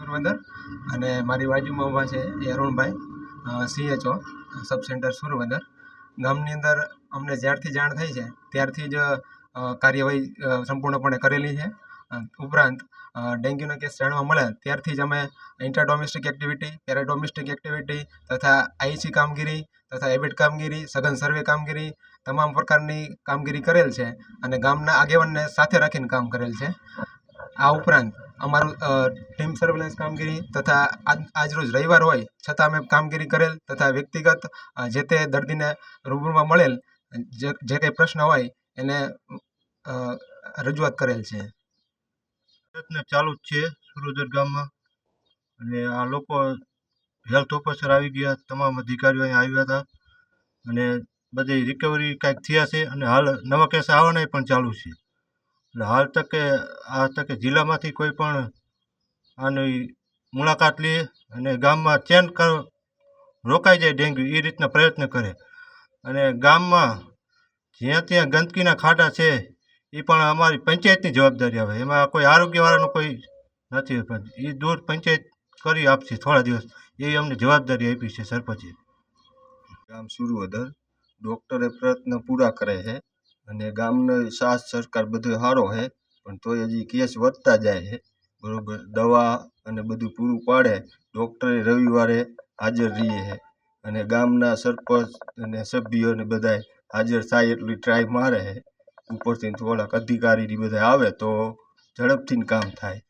સુરવદર અને મારી બાજુમાં ઊભા છે એ અરુણભાઈ CHO સબ સેન્ટર સુરવદર। ગામની અંદર અમને જ્યારથી જાણ થઈ છે ત્યારથી જ કાર્યવાહી સંપૂર્ણપણે કરેલી છે। ઉપરાંત ડેન્ગ્યુના કેસ જાણવા મળે ત્યારથી જ અમે intra domestic activity, para domestic activity તથા IEC કામગીરી તથા એબિટ કામગીરી, સઘન સર્વે કામગીરી તમામ પ્રકારની કામગીરી કરેલ છે અને ગામના આગેવાનને સાથે રાખીને કામ કરેલ છે। આ ઉપરાંત અમારું ટીમ સર્વેલન્સ કામગીરી તથા આજરોજ રવિવાર હોય છતાં અમે કામગીરી કરેલ તથા વ્યક્તિગત જે તે દર્દીને રૂબરૂમાં મળેલ જે કંઈ પ્રશ્ન હોય એને રજૂઆત કરેલ છે। પ્રયત્ન ચાલુ જ છે સુરવદર ગામમાં અને આ લોકો હેલ્થ ઓફિસર આવી ગયા, તમામ અધિકારીઓ અહીંયા આવ્યા હતા અને બધી રિકવરી કાંઈક થયા છે અને હાલ નવા કેસ આવવાના પણ ચાલુ છે। એટલે હાલ તકે જિલ્લામાંથી કોઈ પણ આની મુલાકાત લે અને ગામમાં રોકાઈ જાય ડેન્ગ્યુ એ રીતના પ્રયત્ન કરે અને ગામમાં જ્યાં ત્યાં ગંદકીના ખાડા છે એ પણ અમારી પંચાયતની જવાબદારી આવે, એમાં કોઈ આરોગ્યવાળાનું કોઈ નથી, પણ એ દૂર પંચાયત કરી આપશે થોડા દિવસ, એ અમને જવાબદારી આપી છે સરપંચે। ગામ સુરવદર ડૉક્ટરે પ્રયત્ન પૂરા કરે છે અને ગામનો સાથ સરકાર બધો સારો છે, પણ તોય હજી કેસ વધતા જાય છે બરાબર। દવા અને બધું પૂરું પાડે, ડૉક્ટરે રવિવારે હાજર રહીએ છે અને ગામના સરપંચ અને સભ્યોને બધાય હાજર થાય એટલી ટ્રાય મારે છે। ઉપરથી થોડાક અધિકારી બધા આવે તો ઝડપથી કામ થાય।